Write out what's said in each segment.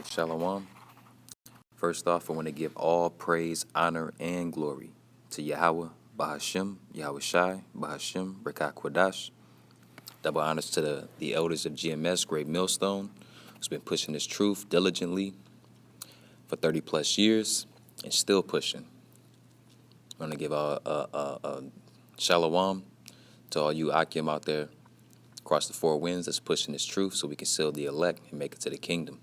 Shalom. First off, I want to give all praise, honor, and glory to Yahweh, Bahashem, Yahweh Shai, Bahashem, Rekah Kwadash. Double honors to the elders of GMS, Great Millstone, who's been pushing this truth diligently for 30 plus years and still pushing. I want to give a shalom to all you Akim out there across the four winds that's pushing this truth so we can seal the elect and make it to the kingdom.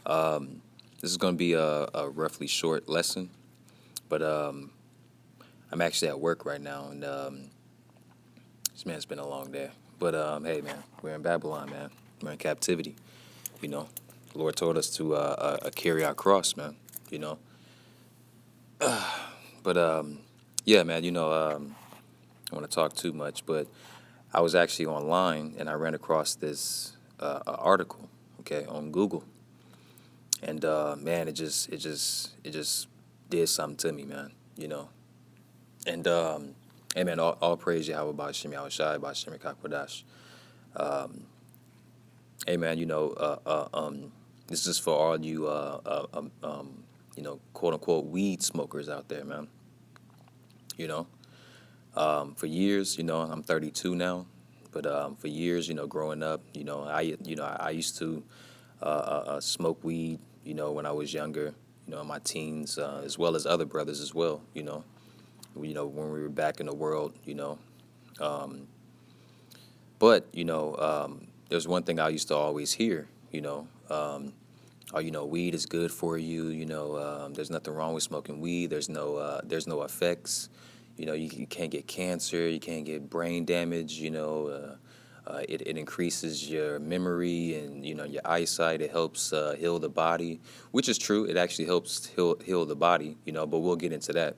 This is going to be a roughly short lesson, but I'm actually at work right now, and it's been a long day. But hey, man, we're in Babylon, man. We're in captivity. You know, the Lord told us to carry our cross, man. You know, but yeah, man. I don't want to talk too much, but I was actually online and I ran across this article, okay, on Google. And man, it just did something to me, man. And hey, man, all praise Yahweh Ba'Shem Yahweh Shai Ba'Shem Rekah Kwadash. Hey, man, this is for all you quote unquote weed smokers out there, man. For years, I'm 32 now, but for years, growing up, I used to smoke weed, when I was younger, in my teens, as well as other brothers as well, when we were back in the world, but, there's one thing I used to always hear, weed is good for you, there's nothing wrong with smoking weed, there's no effects, you can't get cancer, you can't get brain damage, it increases your memory and, your eyesight. It helps heal the body, which is true. It actually helps heal the body, but we'll get into that.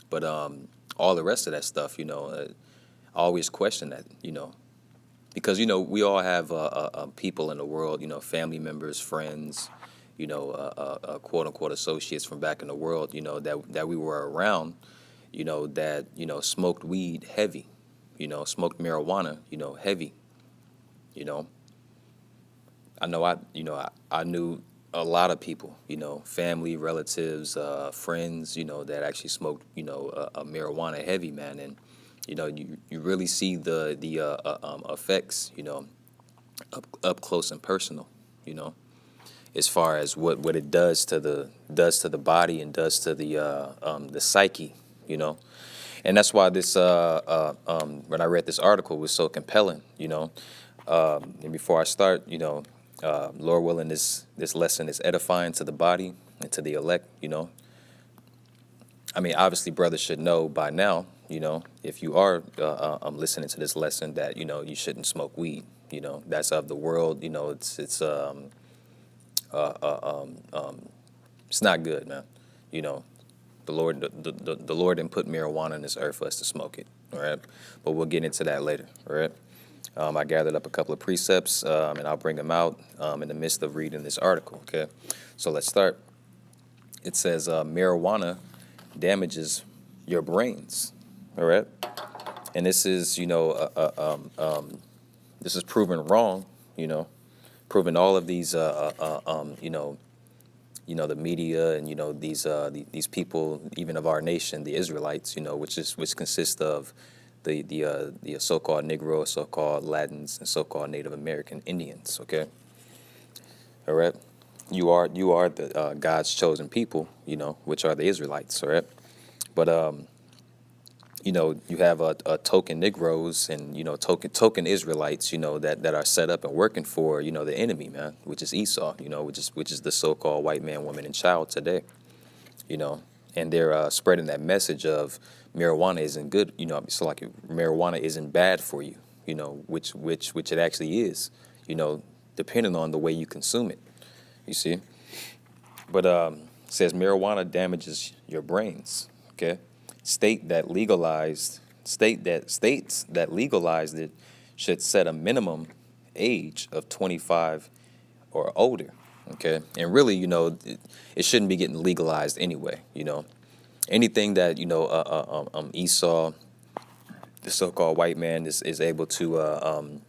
But all the rest of that stuff, I always question that, because, we all have people in the world, family members, friends, quote unquote associates from back in the world, that we were around, that, smoked weed heavy. Smoked marijuana, heavy, I know I knew a lot of people, family, relatives, friends, that actually smoked, a marijuana heavy, man. And, you really see the effects, up close and personal, as far as what it does to the body and does to the psyche, And that's why this, when I read this article, was so compelling, And before I start, Lord willing, this lesson is edifying to the body and to the elect, I mean, obviously, brothers should know by now, if you are listening to this lesson, that, you shouldn't smoke weed, that's of the world, it's not good, man, The Lord didn't put marijuana on this earth for us to smoke it, all right? But we'll get into that later, all right? I gathered up a couple of precepts, and I'll bring them out in the midst of reading this article, okay? So let's start. It says marijuana damages your brains, all right? And this is, this is proven wrong, proven all of these, the media and, these people, even of our nation, the Israelites, which consists of the so-called Negro, so-called Latins, and so-called Native American Indians, okay? All right? You are the God's chosen people, which are the Israelites, all right? But, you have token Negroes and, token Israelites, that are set up and working for, the enemy, man, which is Esau, which is the so-called white man, woman, and child today, and they're spreading that message of marijuana isn't good, so like marijuana isn't bad for you, which it actually is, depending on the way you consume it, you see. But it says marijuana damages your brains, okay? States that legalized it should set a minimum age of 25 or older, okay? And really, it shouldn't be getting legalized anyway, Anything that, Esau, the so-called white man, is able to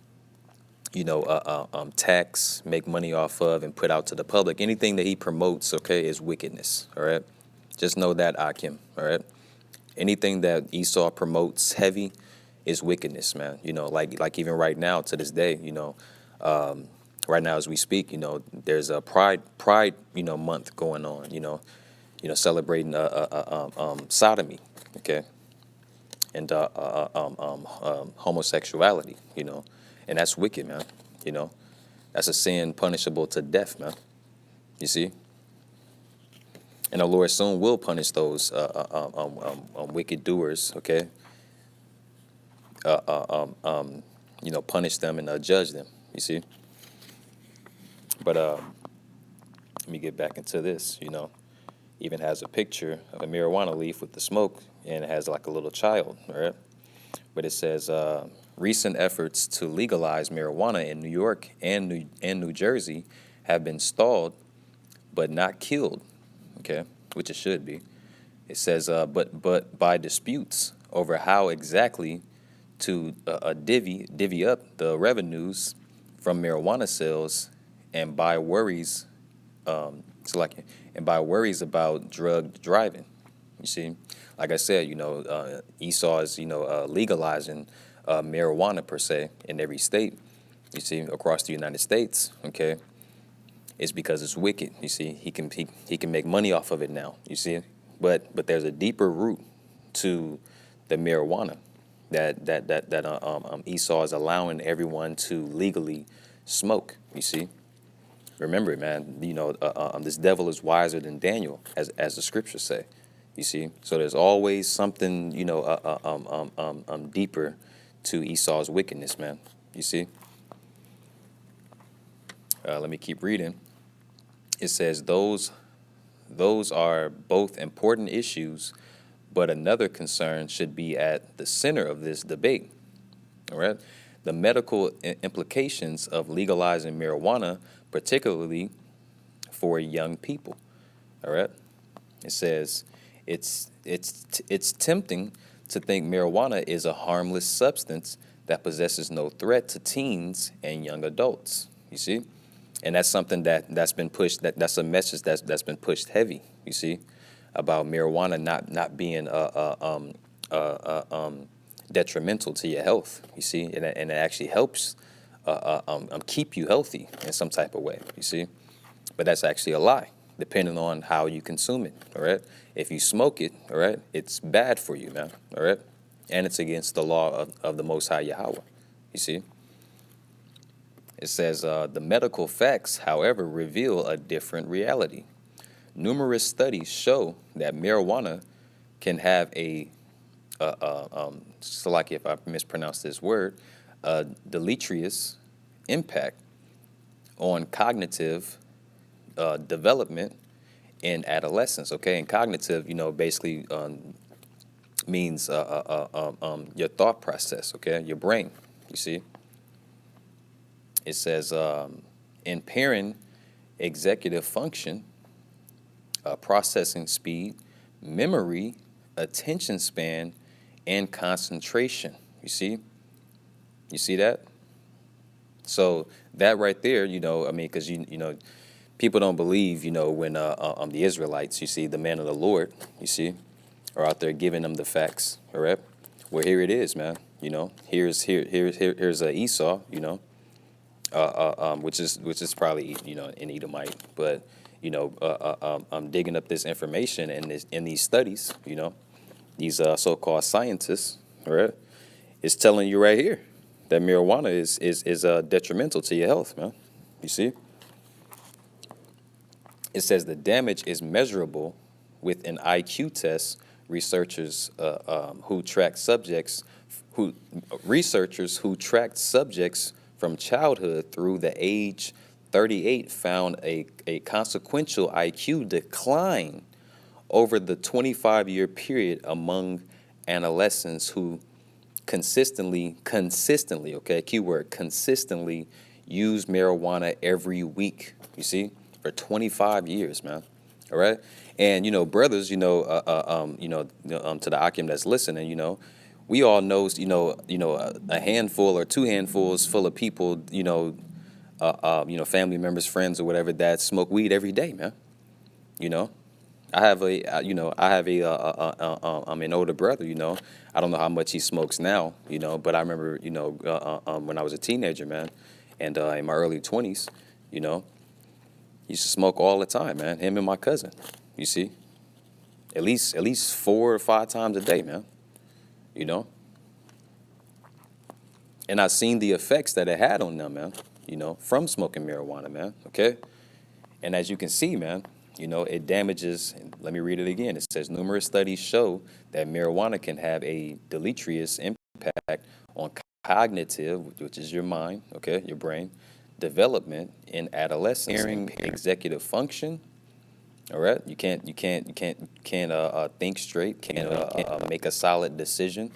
tax, make money off of, and put out to the public. Anything that he promotes, okay, is wickedness. All right, just know that, Akim. All right, anything that Esau promotes heavy is wickedness, man. Like even right now to this day, right now as we speak, there's a pride month going on. Celebrating sodomy, okay, and homosexuality, and that's wicked, man. You know, that's a sin punishable to death, man. You see, and the Lord soon will punish those wicked doers, okay. Punish them and judge them. You see, but let me get back into this. Even has a picture of a marijuana leaf with the smoke, and it has like a little child, right? But it says recent efforts to legalize marijuana in New York and New Jersey have been stalled, but not killed. Okay, which it should be. It says, but by disputes over how exactly to divvy up the revenues from marijuana sales, and by worries, and by worries about drug driving. You see, like I said, Esau is legalizing marijuana per se in every state. You see, across the United States. Okay, it's because it's wicked. You see, he can make money off of it now. You see, but there's a deeper root to the marijuana that Esau is allowing everyone to legally smoke. You see, remember it, man. This devil is wiser than Daniel, as the scriptures say. You see, so there's always something deeper to Esau's wickedness, man. You see. Let me keep reading. It says those are both important issues, but another concern should be at the center of this debate. All right, the medical implications of legalizing marijuana, particularly for young people. All right, it says it's tempting to think marijuana is a harmless substance that possesses no threat to teens and young adults. You see. And that's something that's been pushed. That's a message that's been pushed heavy. You see, about marijuana not being detrimental to your health. You see, and it actually helps keep you healthy in some type of way. You see, but that's actually a lie, depending on how you consume it. All right, if you smoke it, all right, it's bad for you, man. All right, and it's against the law of the Most High Yahweh. You see. It says the medical facts, however, reveal a different reality. Numerous studies show that marijuana can have so like if I mispronounce this word, a deleterious impact on cognitive development in adolescence. Okay, and cognitive, basically means your thought process. Okay, your brain. You see. It says impairing executive function, processing speed, memory, attention span, and concentration. You see that? So that right there, because people don't believe, when the Israelites, you see, the men of the Lord, you see, are out there giving them the facts. All right. Well, here it is, man. Here's Esau. Which is probably an Edomite, but I'm digging up this information in these studies. These so-called scientists, all right, is telling you right here that marijuana is detrimental to your health, man. You see, it says the damage is measurable with an IQ test. Researchers who tracked subjects from childhood through the age 38 found a consequential IQ decline over the 25-year period among adolescents who consistently, okay, keyword, consistently use marijuana every week, you see, for 25 years, man. All right. And, brothers, to the Akim that's listening, we all know, a handful or two handfuls full of people, family members, friends, or whatever that smoke weed every day, man. You know, I have I'm an older brother. I don't know how much he smokes now. But I remember, when I was a teenager, man, and in my early 20s, you know, he used to smoke all the time, man. Him and my cousin, you see, at least 4 or 5 times a day, man. You know, and I seen the effects that it had on them, man. From smoking marijuana, man. Okay. And as you can see, man, it damages. Let me read it again. It says numerous studies show that marijuana can have a deleterious impact on cognitive, which is your mind, okay, your brain, development in adolescence, impairing executive function. All right, you can't think straight, can't make a solid decision.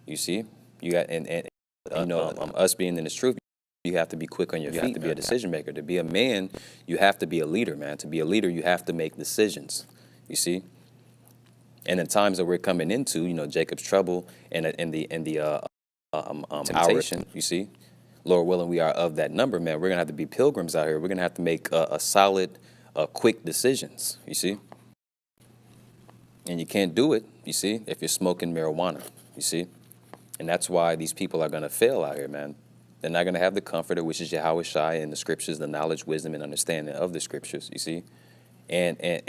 You see, you got and us being in this truth. You have to be quick on your feet to be a decision maker. To be a man, you have to be a leader, man. To be a leader, you have to make decisions. You see, and in times that we're coming into, Jacob's trouble and the temptation. You see, Lord willing, we are of that number, man. We're gonna have to be pilgrims out here. We're gonna have to make a solid, quick decisions. You see, and you can't do it. You see, if you're smoking marijuana. You see, and that's why these people are gonna fail out here, man. They're not going to have the comforter, which is Yahweh Shai in the scriptures, the knowledge, wisdom, and understanding of the scriptures. You see, and they're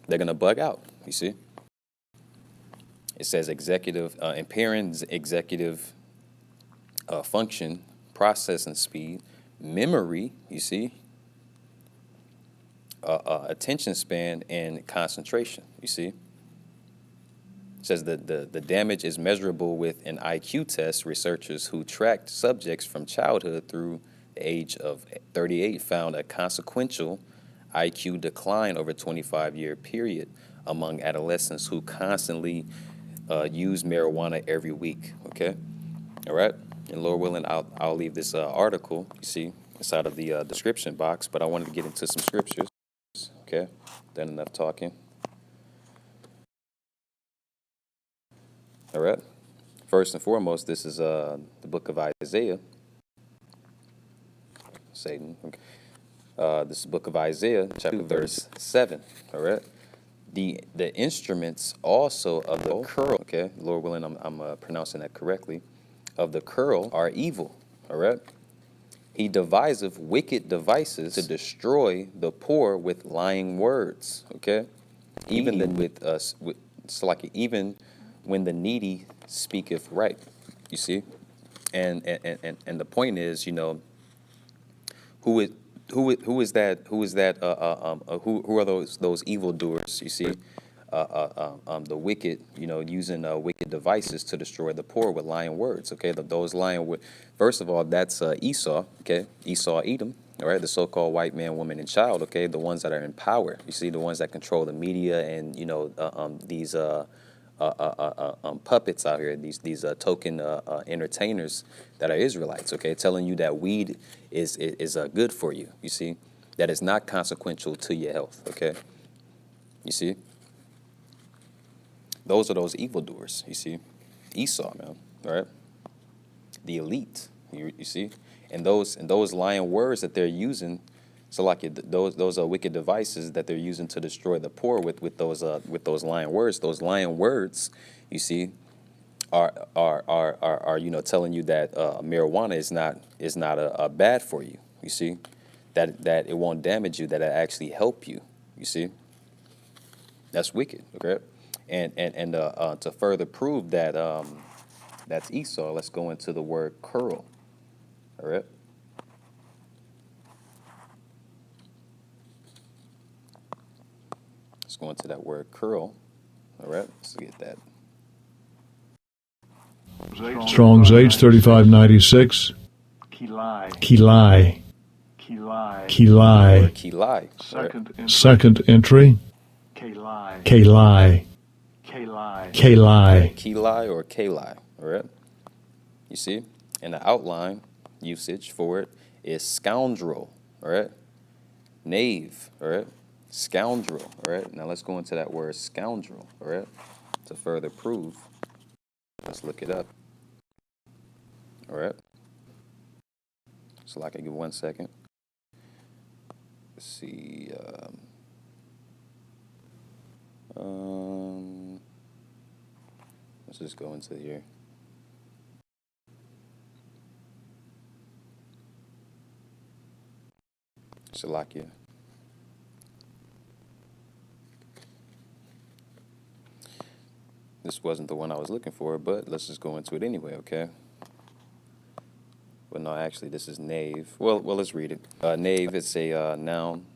going to bug out. You see, it says impairing executive function, processing speed, memory. You see, attention span, and concentration. You see. It says that the damage is measurable with an IQ test. Researchers who tracked subjects from childhood through the age of 38 found a consequential IQ decline over a 25-year period among adolescents who constantly use marijuana every week. Okay, all right. And Lord willing, I'll leave this article, you see, inside of the description box. But I wanted to get into some scriptures. Okay, done enough talking. All right. First and foremost, this is the book of Isaiah. Satan. Okay. This is the book of Isaiah, chapter verse 7. All right. The instruments also of the curl. Okay, Lord willing, I'm pronouncing that correctly. Of the curl are evil. All right. He deviseth wicked devices to destroy the poor with lying words. Okay. Even then with us, it's like even when the needy speaketh right. You see, and the point is, who is who are those evildoers? You see, the wicked, using wicked devices to destroy the poor with lying words. Okay, those lying words. First of all, that's Esau. Okay, Esau, Edom. All right, the so-called white man, woman, and child. Okay, the ones that are in power. You see, the ones that control the media and these puppets out here. These token entertainers that are Israelites. Okay, telling you that weed is good for you. You see, that is not consequential to your health. Okay, you see. Those are those evildoers, you see. Esau, man, all right? The elite, you see? And those lying words that they're using, so like those are wicked devices that they're using to destroy the poor with those lying words. Those lying words, you see, are telling you that marijuana is not a bad for you. You see, that it won't damage you, that it actually help you. You see, that's wicked. Okay. And to further prove that that's Esau, let's go into the word curl. All right. Let's go into that word curl. All right. Let's get that. Strong's H3596. Kilai. Kilai. Second entry. Kalai. Kilai or Kalai. All right. You see, and the outline usage for it is scoundrel. All right. Knave. All right. Scoundrel. All right. Now let's go into that word scoundrel. All right. To further prove Let's look it up. All right. So, like, I give 1 second. Let's see. Let's just go into here. Salakia. This wasn't the one I was looking for, but let's just go into it anyway, okay? Well, no, actually, this is knave. Well, let's read it. Knave, it's a noun.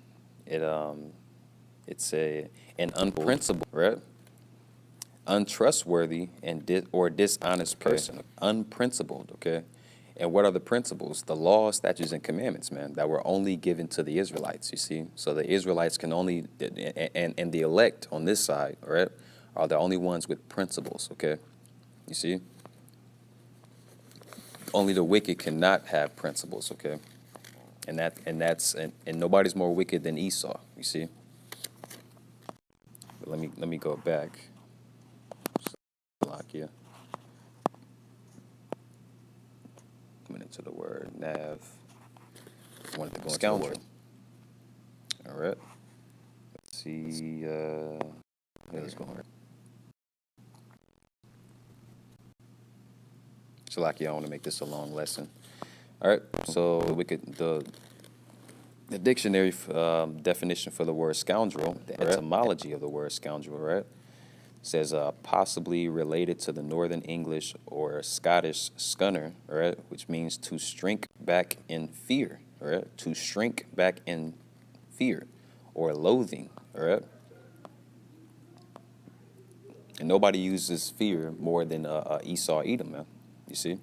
It's an unprincipled, right? Untrustworthy and or dishonest person. Unprincipled, okay? And what are the principles? The laws, statutes, and commandments, man, that were only given to the Israelites, you see? So the Israelites can only, and the elect on this side, all right, are the only ones with principles, okay? You see? Only the wicked cannot have principles, okay? And nobody's more wicked than Esau, you see? But let me go back. Salakia. Coming into the word nav. I wanted to go into the word. All right. Let's see. Yeah, let's go. Salakia, I want to make this a long lesson. All right. So the dictionary definition for the word scoundrel, the etymology of the word scoundrel, right? Says possibly related to the Northern English or Scottish scunner, right, which means to shrink back in fear, right, to shrink back in fear or loathing, right. And nobody uses fear more than Esau Edom, man. You see?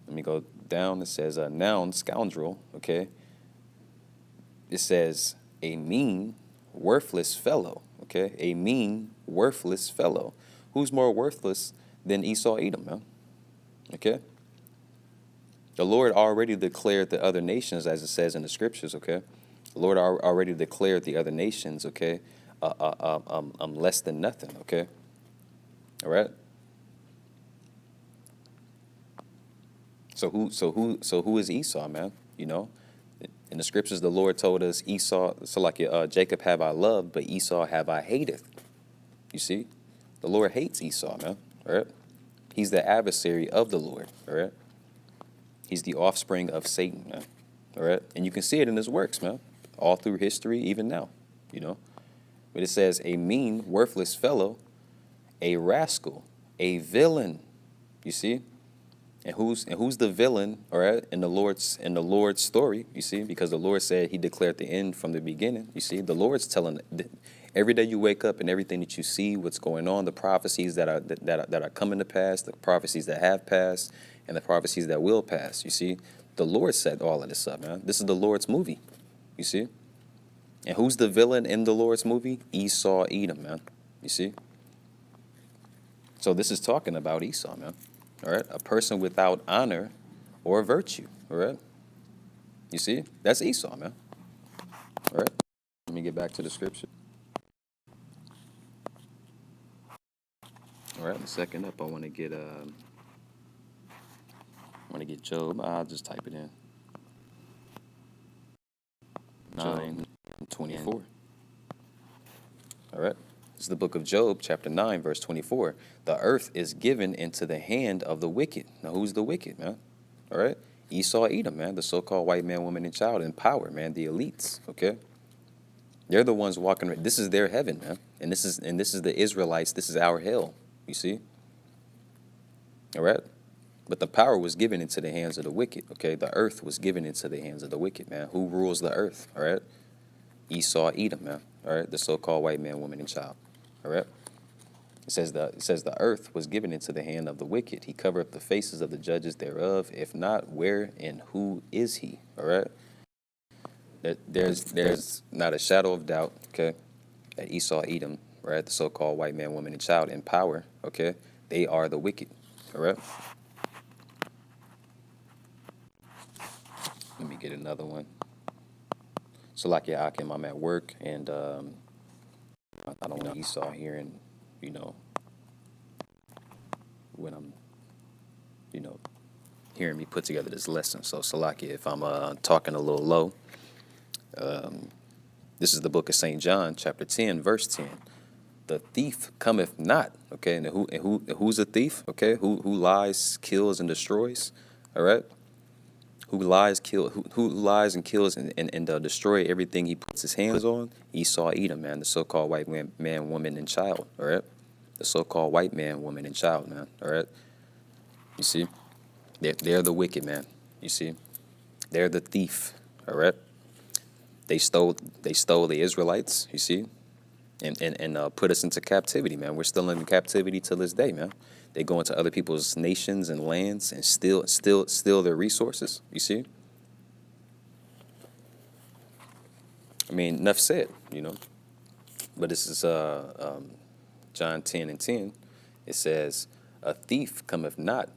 Let me go down. It says a noun, scoundrel, okay. It says a mean, worthless fellow, okay? A mean, worthless fellow. Who's more worthless than Esau Edom, man? Okay? The Lord already declared the other nations, as it says in the scriptures, okay? The Lord already declared the other nations, okay? Less than nothing, okay? All right? So who is Esau, man? You know? In the scriptures, the Lord told us Esau, so like Jacob have I loved, but Esau have I hateth. You see? The Lord hates Esau, man. All right? He's the adversary of the Lord. All right? He's the offspring of Satan, man. All right? And you can see it in his works, man. All through history, even now. You know? But it says a mean, worthless fellow, a rascal, a villain. You see? And who's the villain, all right, in the Lord's story, you see, because the Lord said he declared the end from the beginning. You see, the Lord's telling every day you wake up and everything that you see, what's going on, the prophecies that are coming to pass, the prophecies that have passed, and the prophecies that will pass. You see, the Lord set all of this up, man. This is the Lord's movie. You see? And who's the villain in the Lord's movie? Esau Edom, man. You see? So this is talking about Esau, man. All right, a person without honor or virtue. All right, you see, that's Esau, man. All right, let me get back to the scripture. All right, the second up, I want to get Job. I'll just type it in. 9:24. All right. This is the book of Job, chapter 9, verse 24. The earth is given into the hand of the wicked. Now, who's the wicked, man? All right. Esau Edom, man, the so-called white man, woman, and child in power, man, the elites, okay? They're the ones walking. This is their heaven, man. And this is the Israelites. This is our hell, you see? All right? But the power was given into the hands of the wicked, okay? The earth was given into the hands of the wicked, man. Who rules the earth, all right? Esau Edom, man, all right? The so-called white man, woman, and child. All right. It says the earth was given into the hand of the wicked. He covered up the faces of the judges thereof. If not, where and who is he? All right. There's not a shadow of doubt, okay, that Esau Edom, right, the so-called white man, woman, and child in power, okay, they are the wicked. All right. Let me get another one. So like Akim, I'm at work and I don't want Esau hearing, you know, when I'm, you know, hearing me put together this lesson. So, Salakia, if I'm talking a little low, this is the book of St. John, chapter 10, verse 10. The thief cometh not, okay? And who's a thief, okay? Who lies, kills, and destroys, all right? Who lies and kills and destroy everything he puts his hands on? Esau, Edom, man, the so-called white man, woman, and child, all right? The so-called white man, woman, and child, man, all right? You see? They're the wicked, man. You see? They're the thief, all right? They stole the Israelites, you see? And put us into captivity, man. We're still in captivity till this day, man. They go into other people's nations and lands and steal their resources. You see? I mean, enough said, you know. But this is John 10 and 10. It says, "A thief cometh not,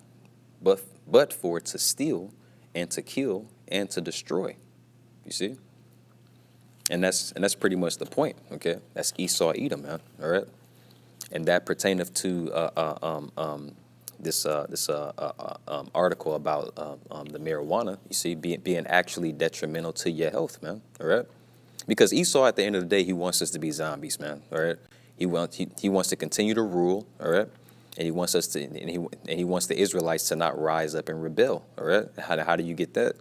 but for to steal and to kill and to destroy." You see? And that's pretty much the point. Okay, that's Esau, Edom, man. All right. And that pertaineth to this article about the marijuana. You see, being actually detrimental to your health, man. All right, because Esau, at the end of the day, he wants us to be zombies, man. All right, he wants to continue to rule. All right, and he wants us to, and he wants the Israelites to not rise up and rebel. All right, how do you get that?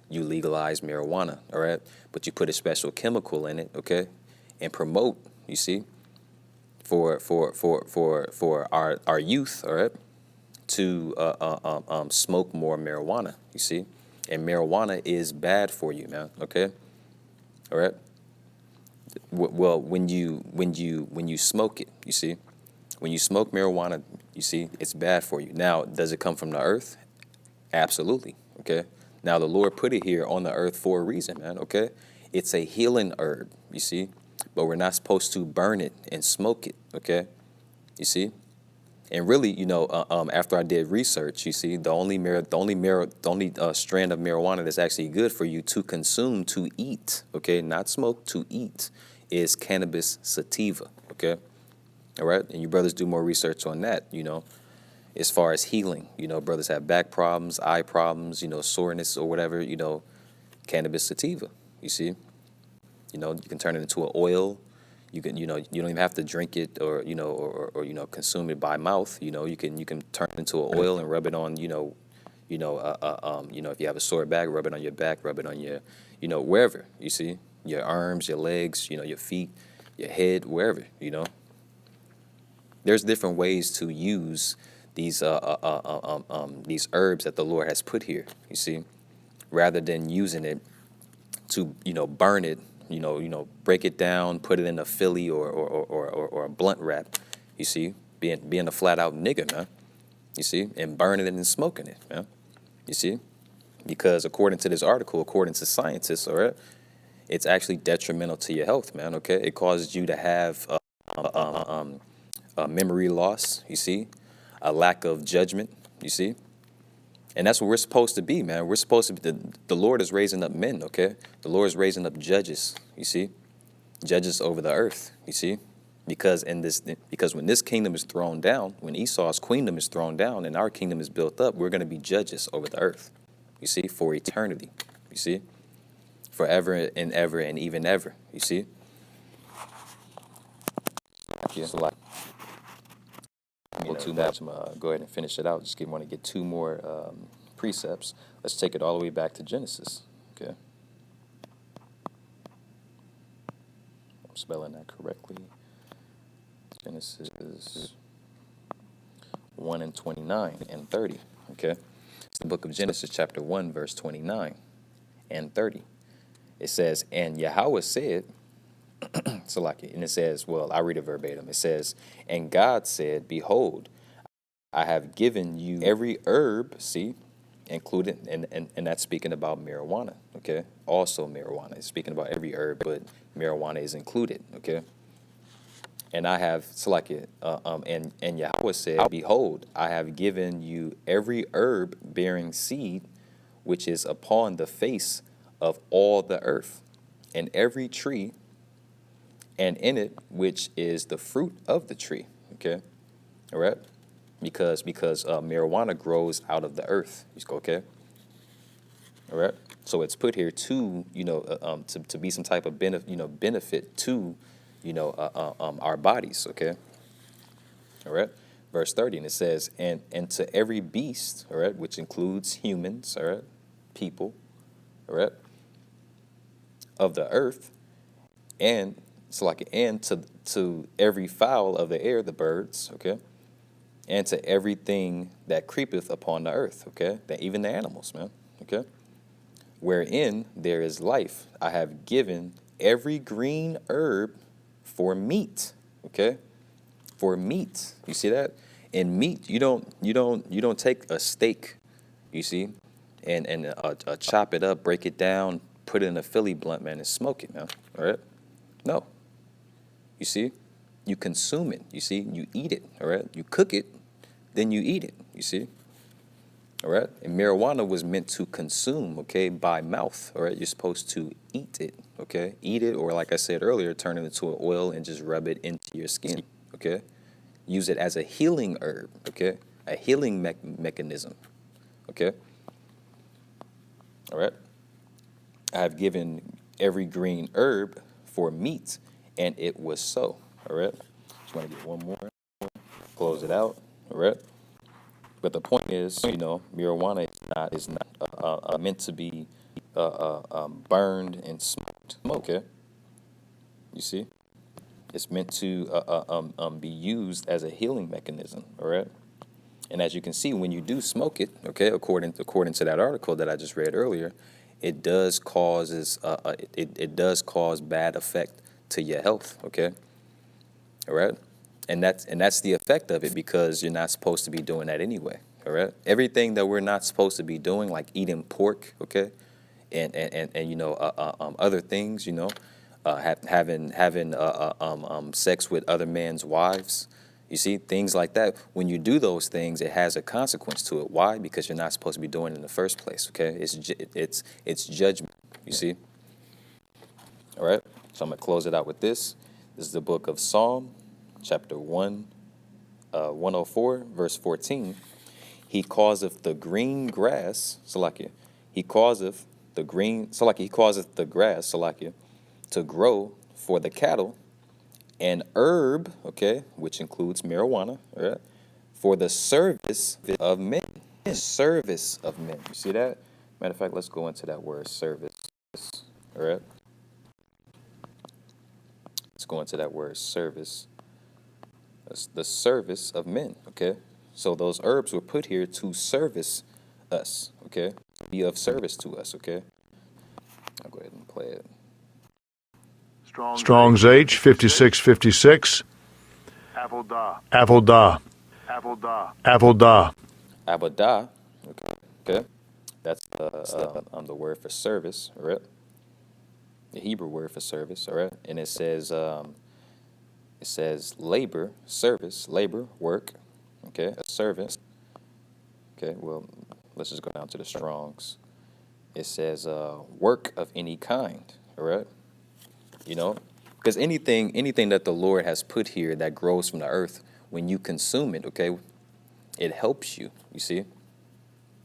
You legalize marijuana. All right, but you put a special chemical in it. Okay, and promote. You see, for our youth, all right, to smoke more marijuana. You see, and marijuana is bad for you, man. Okay, all right. Well, when you smoke it, you see, when you smoke marijuana, you see, it's bad for you. Now, does it come from the earth? Absolutely. Okay. Now, the Lord put it here on the earth for a reason, man. Okay, it's a healing herb. You see, but we're not supposed to burn it and smoke it. Okay, you see. And really, after I did research, you see, the only strand of marijuana that's actually good for you to consume, to eat, okay, not smoke, to eat, is cannabis sativa, okay, all right. And you brothers do more research on that, as far as healing. Brothers have back problems, eye problems, soreness or whatever. Cannabis sativa. You see, you can turn it into an oil. You can, you don't even have to drink it or consume it by mouth. You can turn it into an oil and rub it on, if you have a sore back, rub it on your back, rub it on your, wherever, you see, your arms, your legs, your feet, your head, wherever, There's different ways to use these herbs that the Lord has put here, you see, rather than using it to, burn it, break it down, put it in a Philly or a blunt wrap, you see, being a flat out nigga, man, you see, and burning it and smoking it, man, you see, because according to this article, according to scientists, all right, it's actually detrimental to your health, man, okay, it causes you to have memory loss, you see, a lack of judgment, you see. And that's what we're supposed to be, man. We're supposed to be, the Lord is raising up men, okay? The Lord is raising up judges, you see? Judges over the earth, you see? Because when this kingdom is thrown down, when Esau's kingdom is thrown down and our kingdom is built up, we're going to be judges over the earth, you see, for eternity, you see? Forever and ever and even ever, you see? Yeah. So too much. I'm gonna go ahead and finish it out. Just want to get two more precepts. Let's take it all the way back to Genesis. Okay, I'm spelling that correctly. Genesis 1 and 29 and 30. Okay, it's the book of Genesis, chapter 1, verse 29 and 30. It says, "And Yahweh said." Salaki, and it says, well, I read it verbatim. It says, "And God said, Behold, I have given you every herb," see, included, and that's speaking about marijuana, okay? Also marijuana is speaking about every herb, but marijuana is included, okay? "And I have," Salakia, and Yahweh said, "Behold, I have given you every herb bearing seed, which is upon the face of all the earth, and every tree, and in it, which is the fruit of the tree," okay? All right? because marijuana grows out of the earth. Okay, all right. So it's put here to to be some type of benefit to our bodies. Okay, all right. Verse 30, and it says, and to every beast, all right, which includes humans, all right, people, all right, of the earth, and to every fowl of the air, the birds, okay, and to everything that creepeth upon the earth, okay, that even the animals, man, okay, wherein there is life, I have given every green herb for meat, okay, for meat. You see that? In meat, you don't take a steak, you see, and chop it up, break it down, put it in a Philly blunt, man, and smoke it, man. All right? No. You see, you consume it. You see, you eat it. All right? You cook it, then you eat it. You see. All right? And marijuana was meant to consume, okay, by mouth. All right? You're supposed to eat it, okay? Eat it, or like I said earlier, turn it into an oil and just rub it into your skin, okay? Use it as a healing herb, okay? A healing mechanism, okay? All right? I have given every green herb for meat, and it was so, all right? Just want to get one more, close it out, all right? But the point is, marijuana is not meant to be burned and smoked, okay? You see? It's meant to be used as a healing mechanism, all right? And as you can see, when you do smoke it, okay, according to that article that I just read earlier, it does cause bad effect to your health, okay? All right? And that's the effect of it, because you're not supposed to be doing that anyway, all right? Everything that we're not supposed to be doing, like eating pork, okay? And other things, having sex with other men's wives. You see, things like that. When you do those things, it has a consequence to it. Why? Because you're not supposed to be doing it in the first place. Okay, it's judgment. You see. All right. So I'm gonna close it out with this. This is the book of Psalm, chapter 104, verse 14. He causeth the green grass, Salakia. He causeth the green, Salakia. He causeth the grass, Salakia, to grow for the cattle, and herb, okay, which includes marijuana, all right, for the service of men. Service of men. You see that? Matter of fact, let's go into that word service. All right. Let's go into that word service. That's the service of men. Okay. So those herbs were put here to service us. Okay. Be of service to us. Okay. I'll go ahead and play it. Strong's H 5656. Avodah. Avodah. Avodah. Avodah. Abadah. Okay. Okay. That's the word for service. All right. The Hebrew word for service. All right. And it says labor, service, labor, work. Okay. A servant. Okay. Well, let's just go down to the Strongs. It says work of any kind. All right. Because anything that the Lord has put here that grows from the earth, when you consume it, okay, it helps you. You see,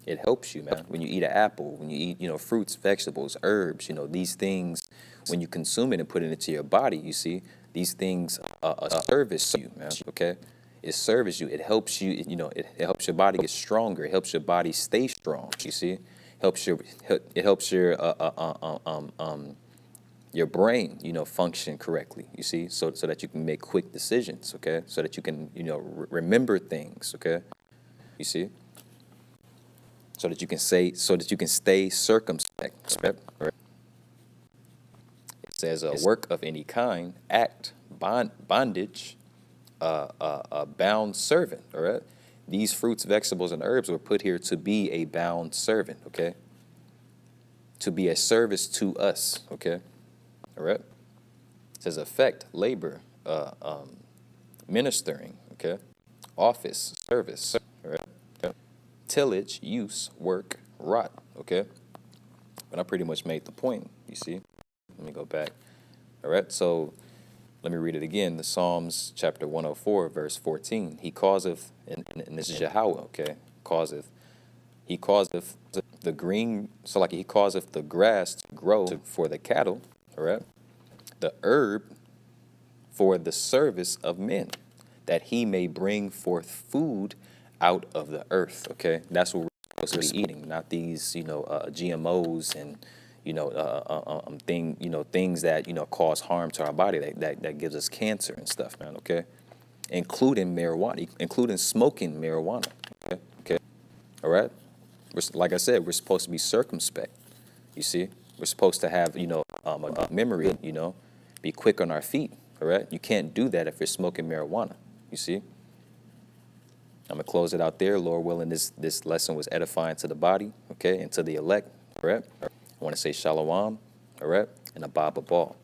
it helps you, man. When you eat an apple, when you eat, fruits, vegetables, herbs, these things, when you consume it and put it into your body, you see, these things service you, man. Okay, it serves you. It helps you. It helps your body get stronger. It helps your body stay strong. You see, it helps your brain, function correctly, you see, so that you can make quick decisions, okay? So that you can, remember things, okay? You see? So that you can stay circumspect, right? It says work of any kind, act, bondage, a bound servant, all right? These fruits, vegetables, and herbs were put here to be a bound servant, okay? To be a service to us, okay? All right. It says effect, labor, ministering, okay? Office, service, all right? Okay. Tillage, use, work, rot, okay? But I pretty much made the point, you see? Let me go back. All right, so Let me read it again. The Psalms chapter 104, verse 14. He causeth, and this is Yahweh, okay? Causeth. He causeth the green, so like he causeth the grass to grow for the cattle, all right? The herb for the service of men, that he may bring forth food out of the earth, okay? That's what we're supposed to be eating, not these, GMOs and, things that, cause harm to our body, that gives us cancer and stuff, man, okay? Including marijuana, including smoking marijuana, okay? All right? Like I said, we're supposed to be circumspect, you see? We're supposed to have, a memory, be quick on our feet, all right? You can't do that if you're smoking marijuana, you see? I'm going to close it out there. Lord willing, this lesson was edifying to the body, okay, and to the elect, all right? I want to say shalom, all right, and a baba ball.